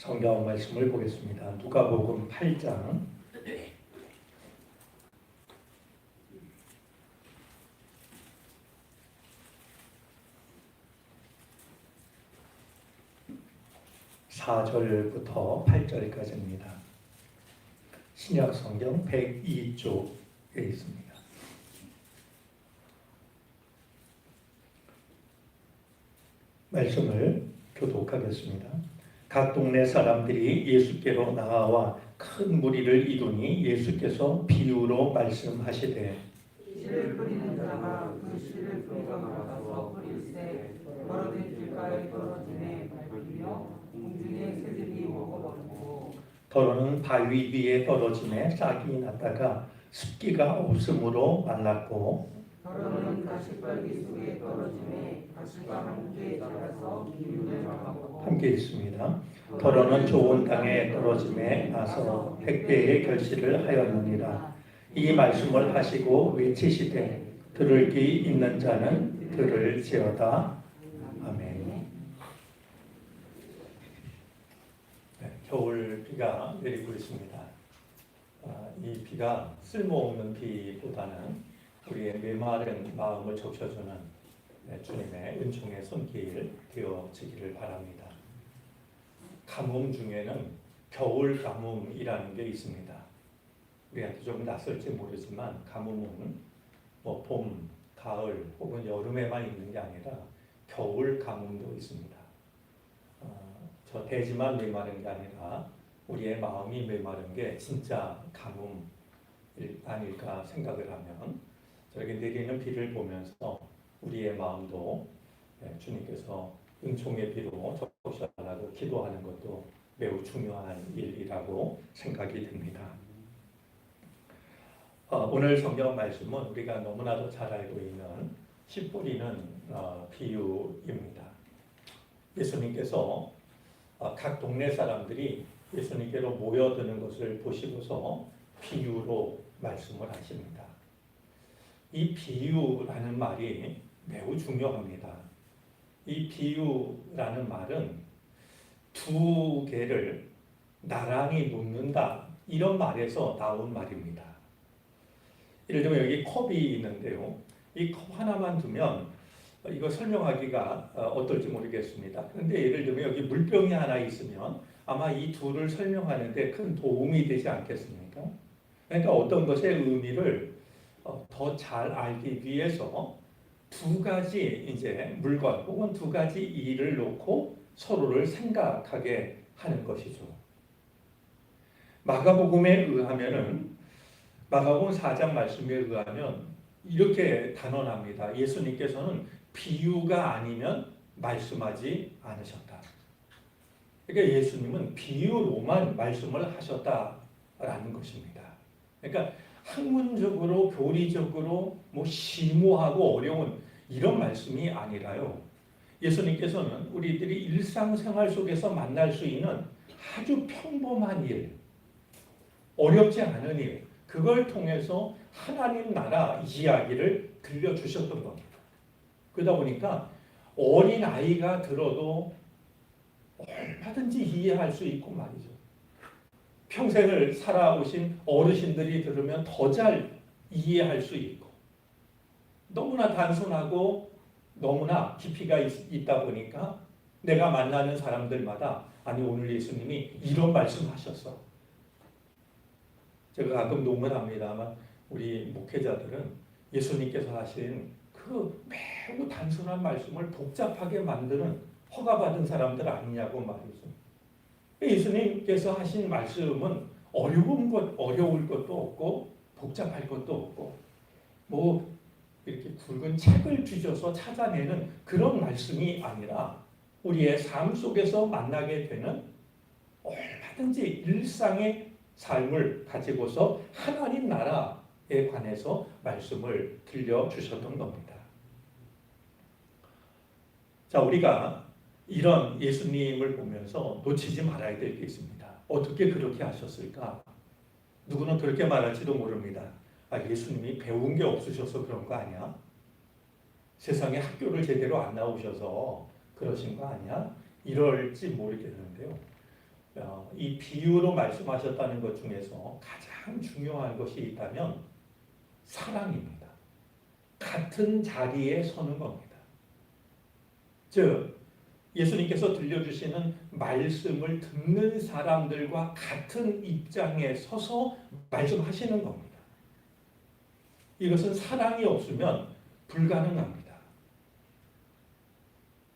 성경 말씀을 보겠습니다. 누가복음 8장 4절부터 8절까지입니다. 신약 성경 102쪽에 있습니다. 말씀을 교독하겠습니다. 각 동네 사람들이 예수께로 나와 큰 무리를 이루니 예수께서 비유로 말씀하시되 씨를 뿌리는 자가 그 씨를 뿌리러 나가서 뿌릴새 떨어진 길가에 떨어지매 밟히며 공중에 새들이 먹어버리고 더러는 바위 위에 떨어지매 싹이 났다가 습기가 없으므로 말랐고 더러는 가시떨기 속에 떨어지매 가시가 함께 자라서 기운을 막고 함께 있습니다. 더러는 좋은 땅에 떨어짐에 나서 백배의 결실을 하였느니라. 이 말씀을 하시고 외치시되 들을 귀 있는 자는 들을지어다. 아멘. 네, 겨울 비가 내리고 있습니다. 이 비가 쓸모없는 비보다는 우리의 메마른 마음을 적셔주는 주님의 은총의 손길 되어지기를 바랍니다. 가뭄 중에는 겨울 가뭄이라는 게 있습니다. 우리한테 좀 낯설지 모르지만 가뭄은 봄, 가을 혹은 여름에만 있는 게 아니라 겨울 가뭄도 있습니다. 저 대지만 메마른 게 아니라 우리의 마음이 메마른 게 진짜 가뭄 아닐까 생각을 하면 저렇게 내리는 비를 보면서 우리의 마음도 주님께서 은총의 비로 적셔달라고 기도하는 것도 매우 중요한 일이라고 생각이 듭니다. 오늘 성경 말씀은 우리가 너무나도 잘 알고 있는 씨 뿌리는 비유입니다. 예수님께서 각 동네 사람들이 예수님께로 모여드는 것을 보시고서 비유로 말씀을 하십니다. 이 비유라는 말이 매우 중요합니다. 이 비유라는 말은 두 개를 나란히 놓는다 이런 말에서 나온 말입니다. 예를 들면 여기 컵이 있는데요. 이 컵 하나만 두면 이거 설명하기가 어떨지 모르겠습니다. 그런데 예를 들면 여기 물병이 하나 있으면 아마 이 둘을 설명하는데 큰 도움이 되지 않겠습니까? 그러니까 어떤 것의 의미를 더 잘 알기 위해서 두 가지 이제 물건 혹은 두 가지 일을 놓고 서로를 생각하게 하는 것이죠. 마가복음에 의하면은 마가복음 4장 말씀에 의하면 이렇게 단언합니다. 예수님께서는 비유가 아니면 말씀하지 않으셨다. 그러니까 예수님은 비유로만 말씀을 하셨다라는 것입니다. 그러니까 학문적으로 교리적으로 심오하고 어려운 이런 말씀이 아니라요. 예수님께서는 우리들이 일상생활 속에서 만날 수 있는 아주 평범한 일, 어렵지 않은 일, 그걸 통해서 하나님 나라 이야기를 들려주셨던 겁니다. 그러다 보니까 어린 아이가 들어도 얼마든지 이해할 수 있고 말이죠. 평생을 살아오신 어르신들이 들으면 더 잘 이해할 수 있고 너무나 단순하고 너무나 깊이가 있다 보니까 내가 만나는 사람들마다 아니 오늘 예수님이 이런 말씀하셨어. 제가 가끔 농담합니다만 우리 목회자들은 예수님께서 하신 그 매우 단순한 말씀을 복잡하게 만드는 허가받은 사람들 아니냐고 말이죠. 예수님께서 하신 말씀은 어려울 것도 없고 복잡할 것도 없고 이렇게 굵은 책을 뒤져서 찾아내는 그런 말씀이 아니라 우리의 삶 속에서 만나게 되는 얼마든지 일상의 삶을 가지고서 하나님 나라에 관해서 말씀을 들려주셨던 겁니다. 자, 우리가 이런 예수님을 보면서 놓치지 말아야 될 게 있습니다. 어떻게 그렇게 하셨을까? 누구는 그렇게 말할지도 모릅니다. 예수님이 배운 게 없으셔서 그런 거 아니야? 세상에 학교를 제대로 안 나오셔서 그러신 거 아니야? 이럴지 모르겠는데요. 이 비유로 말씀하셨다는 것 중에서 가장 중요한 것이 있다면 사랑입니다. 같은 자리에 서는 겁니다. 즉 예수님께서 들려주시는 말씀을 듣는 사람들과 같은 입장에 서서 말씀하시는 겁니다. 이것은 사랑이 없으면 불가능합니다.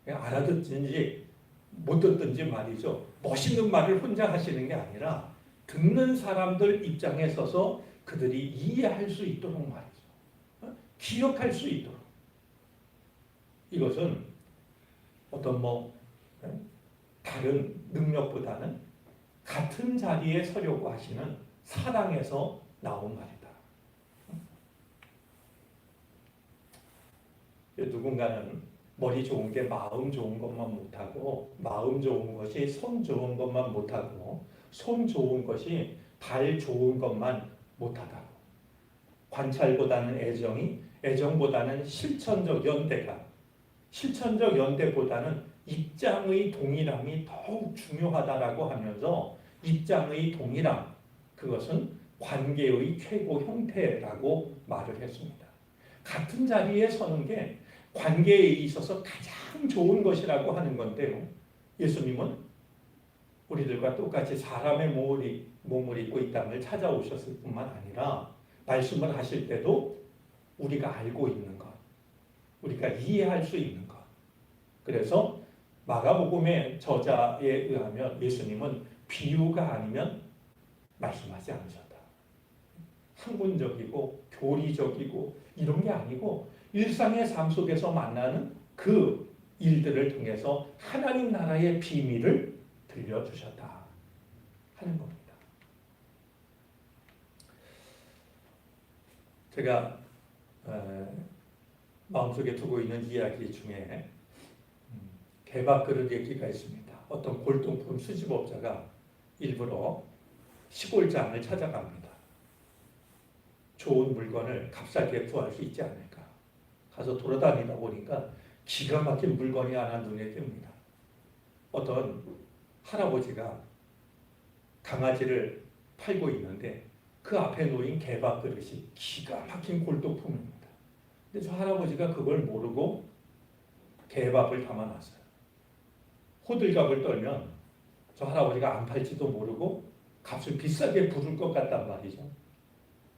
알아듣든지 못 듣든지 말이죠. 멋있는 말을 혼자 하시는 게 아니라 듣는 사람들 입장에 서서 그들이 이해할 수 있도록 말이죠. 기억할 수 있도록. 이것은 어떤 다른 능력보다는 같은 자리에 서려고 하시는 사랑에서 나온 말이다. 누군가는 머리 좋은 게 마음 좋은 것만 못하고 마음 좋은 것이 손 좋은 것만 못하고 손 좋은 것이 발 좋은 것만 못하다고. 관찰보다는 애정이, 애정보다는 실천적 연대가, 실천적 연대보다는 입장의 동일함이 더욱 중요하다라고 하면서 입장의 동일함, 그것은 관계의 최고 형태라고 말을 했습니다. 같은 자리에 서는 게 관계에 있어서 가장 좋은 것이라고 하는 건데요. 예수님은 우리들과 똑같이 사람의 몸을 입고 이 땅을 찾아오셨을 뿐만 아니라 말씀을 하실 때도 우리가 알고 있는 것, 우리가 이해할 수 있는 것. 그래서 마가복음의 저자에 의하면 예수님은 비유가 아니면 말씀하지 않으셨다. 학문적이고 교리적이고 이런 게 아니고 일상의 삶 속에서 만나는 그 일들을 통해서 하나님 나라의 비밀을 들려주셨다 하는 겁니다. 제가 마음속에 두고 있는 이야기 중에 개밥그릇 얘기가 있습니다. 어떤 골동품 수집업자가 일부러 시골장을 찾아갑니다. 좋은 물건을 값싸게 구할 수 있지 않을까. 가서 돌아다니다 보니까 기가 막힌 물건이 하나 눈에 띕니다. 어떤 할아버지가 강아지를 팔고 있는데 그 앞에 놓인 개밥 그릇이 기가 막힌 골동품입니다. 근데 저 할아버지가 그걸 모르고 개밥을 담아놨어요. 호들갑을 떨면 저 할아버지가 안 팔지도 모르고 값을 비싸게 부를 것 같단 말이죠.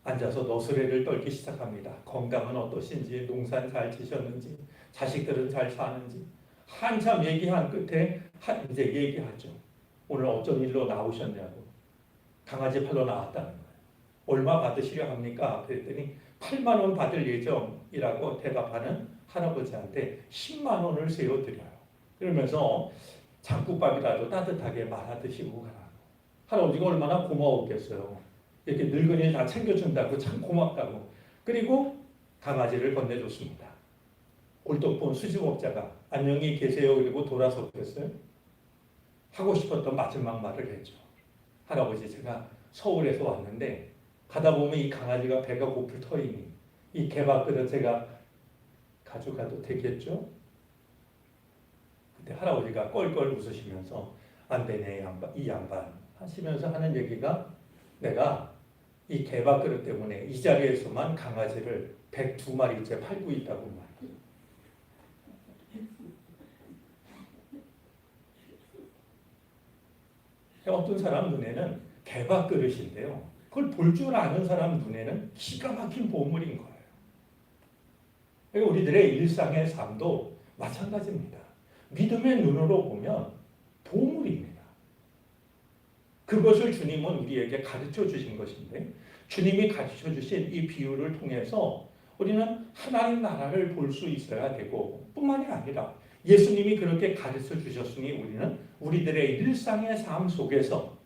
앉아서 너스레를 떨기 시작합니다. 건강은 어떠신지, 농사는 잘 지셨는지, 자식들은 잘 사는지. 한참 얘기한 끝에 이제 얘기하죠. 오늘 어쩐 일로 나오셨냐고. 강아지 팔러 나왔다는 거예요. 얼마 받으시려 합니까? 그랬더니 8만 원 받을 예정이라고 대답하는 할아버지한테 10만 원을 세워드려요. 그러면서 장국밥이라도 따뜻하게 말아 드시고 가라고. 할아버지가 얼마나 고마웠겠어요. 이렇게 늙은이 다 챙겨준다고 참 고맙다고. 그리고 강아지를 건네줬습니다. 골동품 수집업자가 안녕히 계세요 그리고 돌아섰겠어요? 하고 싶었던 마지막 말을 했죠. 할아버지, 제가 서울에서 왔는데 가다 보면 이 강아지가 배가 고플 터이니 이 개밥그릇 제가 가져가도 되겠죠? 그때 할아버지가 껄껄 웃으시면서 안 되네 이 양반 하시면서 하는 얘기가, 내가 이 개밥그릇 때문에 이 자리에서만 강아지를 102마리째 팔고 있다고 말이에요. 어떤 사람 눈에는 개밥그릇인데요. 그걸 볼 줄 아는 사람 눈에는 기가 막힌 보물인 거예요. 그러니까 우리들의 일상의 삶도 마찬가지입니다. 믿음의 눈으로 보면 보물입니다. 그것을 주님은 우리에게 가르쳐 주신 것인데, 주님이 가르쳐 주신 이 비유를 통해서 우리는 하나님 나라를 볼 수 있어야 되고, 뿐만이 아니라 예수님이 그렇게 가르쳐 주셨으니 우리는 우리들의 일상의 삶 속에서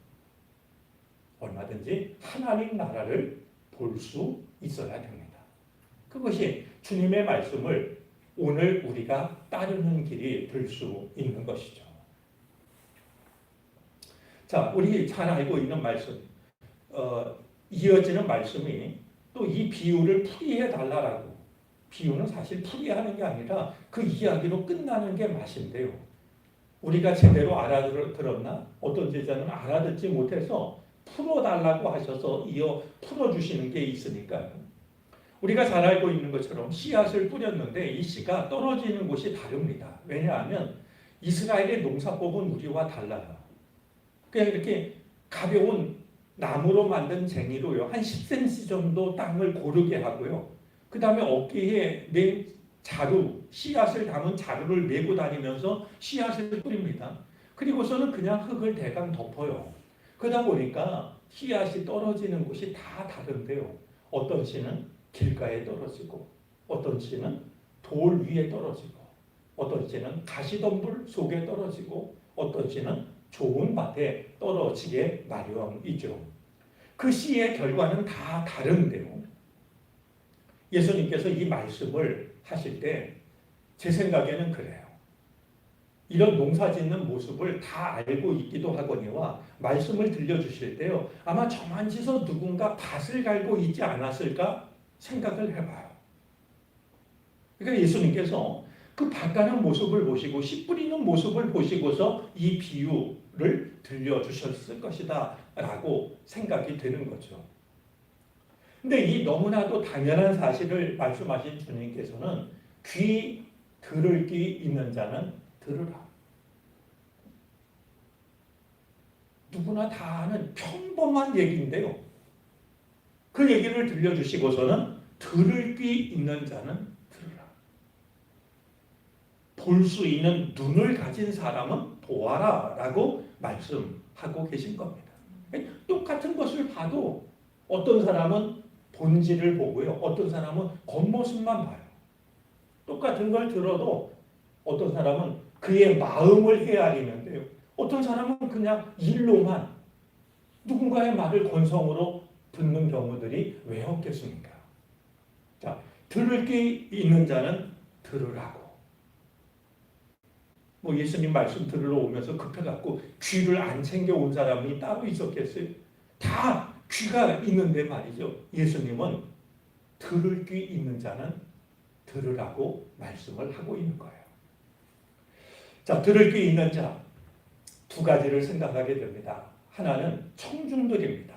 얼마든지 하나님 나라를 볼 수 있어야 됩니다. 그것이 주님의 말씀을 오늘 우리가 따르는 길이 될 수 있는 것이죠. 자, 우리 잘 알고 있는 말씀, 이어지는 말씀이 또 이 비유를 풀이해 달라라고. 비유는 사실 풀이하는 게 아니라 그 이야기로 끝나는 게 맛인데요. 우리가 제대로 알아들었나? 어떤 제자는 알아듣지 못해서 풀어달라고 하셔서 이어 풀어주시는 게 있으니까요. 우리가 잘 알고 있는 것처럼 씨앗을 뿌렸는데 이 씨가 떨어지는 곳이 다릅니다. 왜냐하면 이스라엘의 농사법은 우리와 달라요. 그냥 이렇게 가벼운 나무로 만든 쟁이로요. 한 10cm 정도 땅을 고르게 하고요. 그 다음에 어깨에 맨 자루, 씨앗을 담은 자루를 메고 다니면서 씨앗을 뿌립니다. 그리고서는 그냥 흙을 대강 덮어요. 그러다 보니까 씨앗이 떨어지는 곳이 다 다른데요. 어떤 씨는 길가에 떨어지고, 어떤 씨는 돌 위에 떨어지고, 어떤 씨는 가시덤불 속에 떨어지고, 어떤 씨는 좋은 밭에 떨어지게 마련이죠. 그 씨의 결과는 다 다른데요. 예수님께서 이 말씀을 하실 때 제 생각에는 그래요. 이런 농사짓는 모습을 다 알고 있기도 하거니와 말씀을 들려주실 때요. 아마 저만치서 누군가 밭을 갈고 있지 않았을까 생각을 해봐요. 그러니까 예수님께서 그 밭 가는 모습을 보시고 씨 뿌리는 모습을 보시고서 이 비유를 들려주셨을 것이다 라고 생각이 되는 거죠. 근데 이 너무나도 당연한 사실을 말씀하신 주님께서는 귀 들을 귀 있는 자는 들으라. 누구나 다 아는 평범한 얘기인데요. 그 얘기를 들려주시고서는 들을 귀 있는 자는 들으라. 볼 수 있는 눈을 가진 사람은 보아라 라고 말씀하고 계신 겁니다. 똑같은 것을 봐도 어떤 사람은 본질을 보고요. 어떤 사람은 겉모습만 봐요. 똑같은 걸 들어도 어떤 사람은 그의 마음을 헤아리는데요. 어떤 사람은 그냥 일로만 누군가의 말을 건성으로 듣는 경우들이 왜 없겠습니까? 자, 들을 귀 있는 자는 들으라고. 뭐 예수님 말씀 들으러 오면서 급해갖고 귀를 안 챙겨온 사람이 따로 있었겠어요? 다 귀가 있는데 말이죠. 예수님은 들을 귀 있는 자는 들으라고 말씀을 하고 있는 거예요. 자, 들을 귀 있는 자 두 가지를 생각하게 됩니다. 하나는 청중들입니다.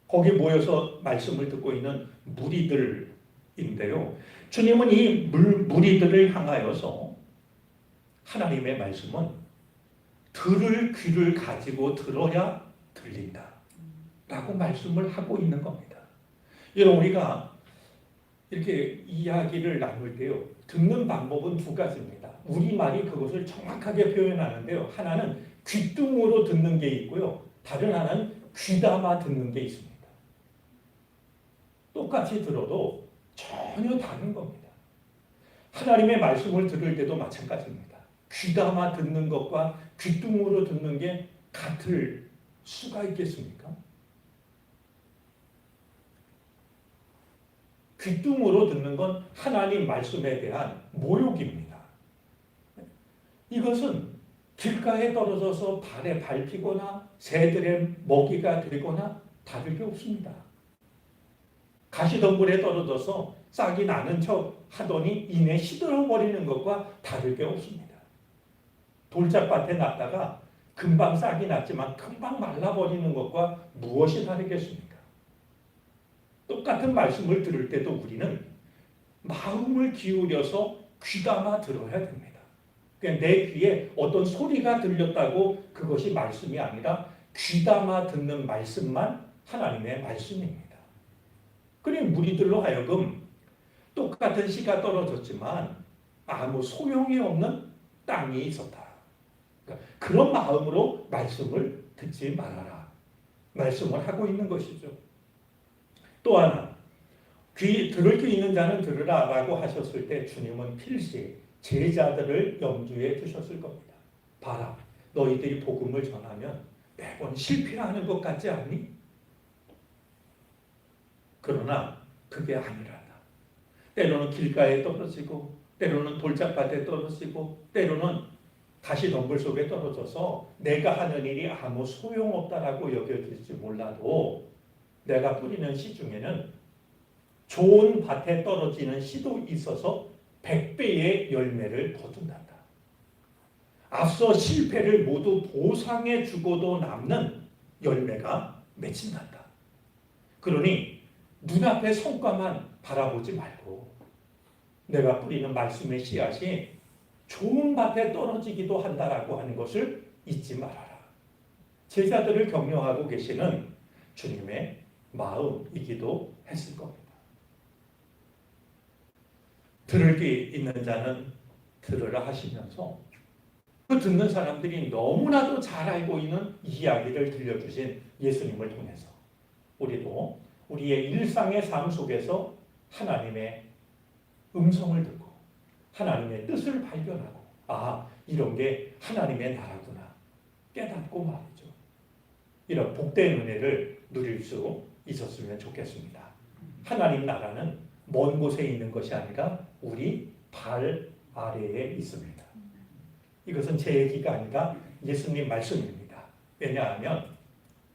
거기 모여서 말씀을 듣고 있는 무리들인데요. 주님은 이 무리들을 향하여서 하나님의 말씀은 들을 귀를 가지고 들어야 들린다 라고 말씀을 하고 있는 겁니다. 여러분, 우리가 이렇게 이야기를 나눌 때요, 듣는 방법은 두 가지입니다. 우리말이 그것을 정확하게 표현하는데요. 하나는 귀뚱으로 듣는 게 있고요. 다른 하나는 귀담아 듣는 게 있습니다. 똑같이 들어도 전혀 다른 겁니다. 하나님의 말씀을 들을 때도 마찬가지입니다. 귀담아 듣는 것과 귀뚱으로 듣는 게 같을 수가 있겠습니까? 귀뚱으로 듣는 건 하나님 말씀에 대한 모욕입니다. 이것은 길가에 떨어져서 발에 밟히거나 새들의 먹이가 되거나 다를 게 없습니다. 가시덤불에 떨어져서 싹이 나는 척 하더니 이내 시들어버리는 것과 다를 게 없습니다. 돌짝밭에 났다가 금방 싹이 났지만 금방 말라버리는 것과 무엇이 다르겠습니까? 똑같은 말씀을 들을 때도 우리는 마음을 기울여서 귀담아 들어야 됩니다. 그러니까 내 귀에 어떤 소리가 들렸다고 그것이 말씀이 아니라 귀담아 듣는 말씀만 하나님의 말씀입니다. 그러니 무리들로 하여금 똑같은 씨가 떨어졌지만 아무 소용이 없는 땅이 있었다. 그러니까 그런 마음으로 말씀을 듣지 말아라. 말씀을 하고 있는 것이죠. 또 하나, 들을 귀 있는 자는 들으라 라고 하셨을 때 주님은 필시 제자들을 염두에 두셨을 겁니다. 봐라, 너희들이 복음을 전하면 매번 실패하는 것 같지 않니? 그러나 그게 아니라다. 때로는 길가에 떨어지고, 때로는 돌짝밭에 떨어지고, 때로는 가시덤불 속에 떨어져서 내가 하는 일이 아무 소용없다라고 여겨질지 몰라도 내가 뿌리는 씨 중에는 좋은 밭에 떨어지는 씨도 있어서 100배의 열매를 거둔단다. 앞서 실패를 모두 보상해 주고도 남는 열매가 맺힌단다. 그러니 눈앞의 성과만 바라보지 말고 내가 뿌리는 말씀의 씨앗이 좋은 밭에 떨어지기도 한다라고 하는 것을 잊지 말아라. 제자들을 격려하고 계시는 주님의 마음이기도 했을 겁니다. 들을 귀 있는 자는 들으라 하시면서 그 듣는 사람들이 너무나도 잘 알고 있는 이야기를 들려주신 예수님을 통해서 우리도 우리의 일상의 삶 속에서 하나님의 음성을 듣고 하나님의 뜻을 발견하고 이런 게 하나님의 나라구나 깨닫고 말이죠. 이런 복된 은혜를 누릴 수 있었으면 좋겠습니다. 하나님 나라는 먼 곳에 있는 것이 아니라 우리 발 아래에 있습니다. 이것은 제 얘기가 아니라 예수님 말씀입니다. 왜냐하면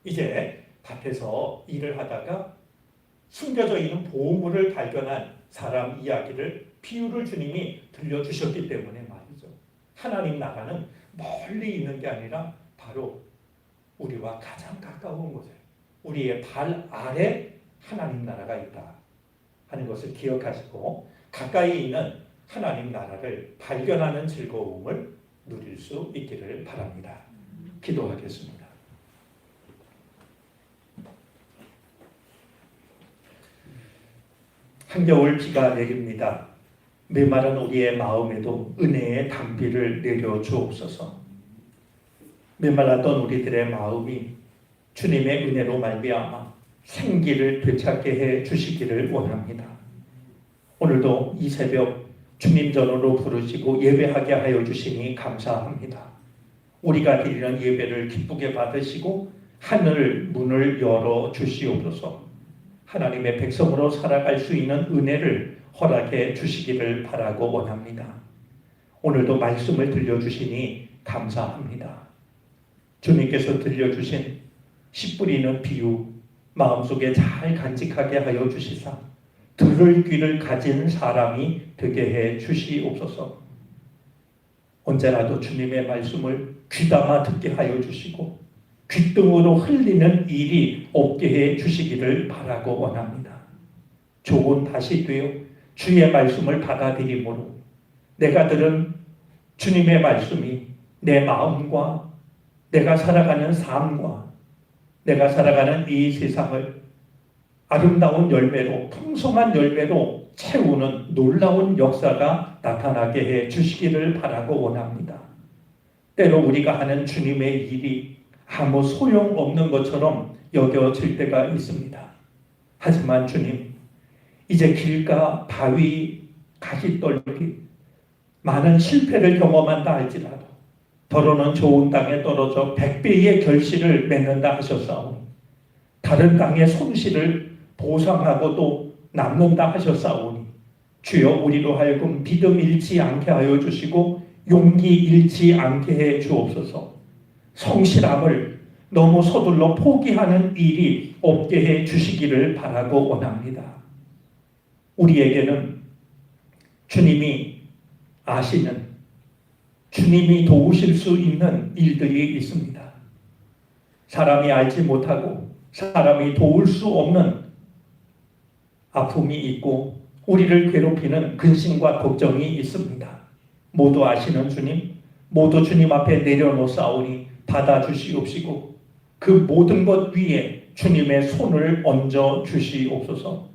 이제 밭에서 일을 하다가 숨겨져 있는 보물을 발견한 사람 이야기를 비유를 주님이 들려주셨기 때문에 말이죠. 하나님 나라는 멀리 있는 게 아니라 바로 우리와 가장 가까운 곳에 우리의 발 아래 하나님 나라가 있다 하는 것을 기억하시고 가까이 있는 하나님 나라를 발견하는 즐거움을 누릴 수 있기를 바랍니다. 기도하겠습니다. 한겨울 비가 내립니다. 메마른 우리의 마음에도 은혜의 단비를 내려 주옵소서. 메말랐던 우리들의 마음이 주님의 은혜로 말미암아 생기를 되찾게 해 주시기를 원합니다. 오늘도 이 새벽 주님 전으로 부르시고 예배하게 하여 주시니 감사합니다. 우리가 드리는 예배를 기쁘게 받으시고 하늘 문을 열어 주시옵소서. 하나님의 백성으로 살아갈 수 있는 은혜를 허락해 주시기를 바라고 원합니다. 오늘도 말씀을 들려주시니 감사합니다. 주님께서 들려주신 씨 뿌리는 비유 마음속에 잘 간직하게 하여 주시사 들을 귀를 가진 사람이 되게 해 주시옵소서. 언제라도 주님의 말씀을 귀담아 듣게 하여 주시고 귓등으로 흘리는 일이 없게 해 주시기를 바라고 원합니다. 조금 다시 되어 주의 말씀을 받아들이므로 내가 들은 주님의 말씀이 내 마음과 내가 살아가는 삶과 내가 살아가는 이 세상을 아름다운 열매로 풍성한 열매로 채우는 놀라운 역사가 나타나게 해 주시기를 바라고 원합니다. 때로 우리가 하는 주님의 일이 아무 소용없는 것처럼 여겨질 때가 있습니다. 하지만 주님, 이제 길가, 바위, 가시떨기 많은 실패를 경험한다 할지라도 더러는 좋은 땅에 떨어져 100배의 결실을 맺는다 하셨사오니 다른 땅의 손실을 보상하고도 남는다 하셨사오니 주여 우리로 하여금 믿음 잃지 않게 하여 주시고 용기 잃지 않게 해 주옵소서. 성실함을 너무 서둘러 포기하는 일이 없게 해 주시기를 바라고 원합니다. 우리에게는 주님이 아시는 주님이 도우실 수 있는 일들이 있습니다. 사람이 알지 못하고 사람이 도울 수 없는 아픔이 있고 우리를 괴롭히는 근심과 걱정이 있습니다. 모두 아시는 주님, 모두 주님 앞에 내려놓사오니 받아주시옵시고 그 모든 것 위에 주님의 손을 얹어 주시옵소서.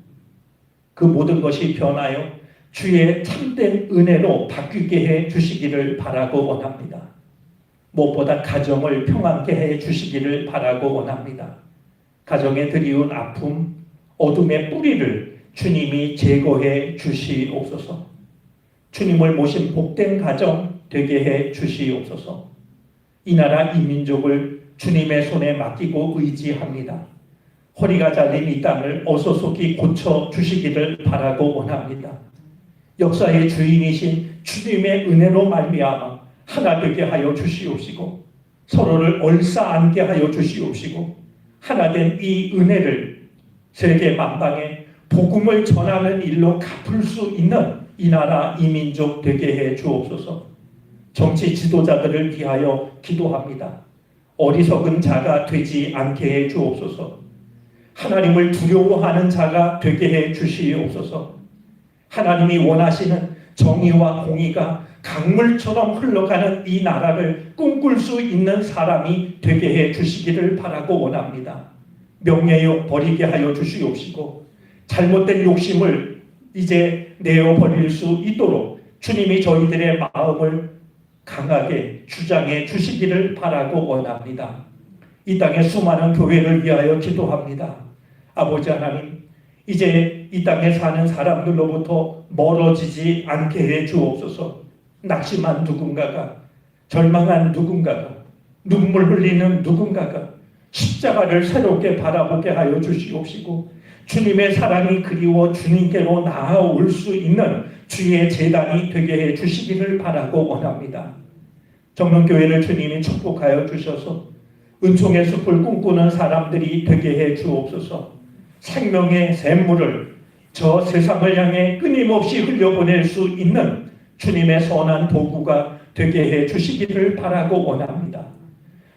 그 모든 것이 변하여 주의 참된 은혜로 바뀌게 해 주시기를 바라고 원합니다. 무엇보다 가정을 평안케 해 주시기를 바라고 원합니다. 가정에 드리운 아픔, 어둠의 뿌리를 주님이 제거해 주시옵소서. 주님을 모신 복된 가정 되게 해 주시옵소서. 이 나라 이 민족을 주님의 손에 맡기고 의지합니다. 허리가 잘린 이 땅을 어서 속히 고쳐 주시기를 바라고 원합니다. 역사의 주인이신 주님의 은혜로 말미암아 하나 되게 하여 주시옵시고 서로를 얼싸안게 하여 주시옵시고 하나 된 이 은혜를 세계 만방에 복음을 전하는 일로 갚을 수 있는 이 나라 이 민족 되게 해 주옵소서. 정치 지도자들을 위하여 기도합니다. 어리석은 자가 되지 않게 해 주옵소서. 하나님을 두려워하는 자가 되게 해 주시옵소서. 하나님이 원하시는 정의와 공의가 강물처럼 흘러가는 이 나라를 꿈꿀 수 있는 사람이 되게 해 주시기를 바라고 원합니다. 명예욕 버리게 하여 주시옵시고 잘못된 욕심을 이제 내어버릴 수 있도록 주님이 저희들의 마음을 강하게 주장해 주시기를 바라고 원합니다. 이 땅의 수많은 교회를 위하여 기도합니다. 아버지 하나님, 이제 이 땅에 사는 사람들로부터 멀어지지 않게 해 주옵소서. 낙심한 누군가가, 절망한 누군가가, 눈물 흘리는 누군가가 십자가를 새롭게 바라보게 하여 주시옵시고 주님의 사랑이 그리워 주님께로 나아올 수 있는 주의 제단이 되게 해 주시기를 바라고 원합니다. 정론교회를 주님이 축복하여 주셔서 은총의 숲을 꿈꾸는 사람들이 되게 해 주옵소서. 생명의 샘물을 저 세상을 향해 끊임없이 흘려보낼 수 있는 주님의 선한 도구가 되게 해 주시기를 바라고 원합니다.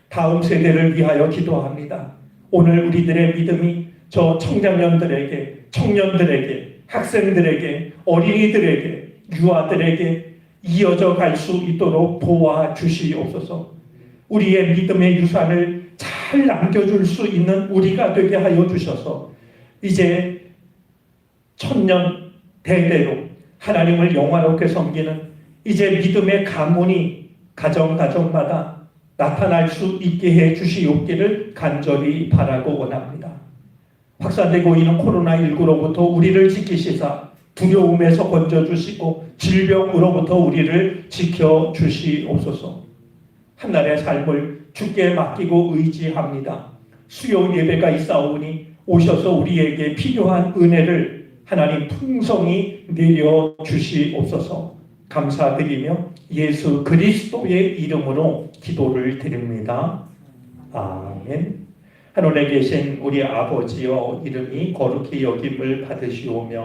다음 세대를 위하여 기도합니다. 오늘 우리들의 믿음이 저 청장년들에게, 청년들에게, 학생들에게, 어린이들에게, 유아들에게 이어져 갈 수 있도록 도와주시옵소서. 우리의 믿음의 유산을 잘 남겨줄 수 있는 우리가 되게 하여 주셔서 이제 천년 대대로 하나님을 영화롭게 섬기는 이제 믿음의 가문이 가정마다 나타날 수 있게 해 주시옵기를 간절히 바라고 원합니다. 확산되고 있는 코로나19로부터 우리를 지키시사 두려움에서 건져주시고 질병으로부터 우리를 지켜주시옵소서. 한날의 삶을 주께 맡기고 의지합니다. 수요 예배가 있사오니 오셔서 우리에게 필요한 은혜를 하나님 풍성히 내려주시옵소서. 감사드리며 예수 그리스도의 이름으로 기도를 드립니다. 아멘. 하늘에 계신 우리 아버지여, 이름이 거룩히 여김을 받으시오며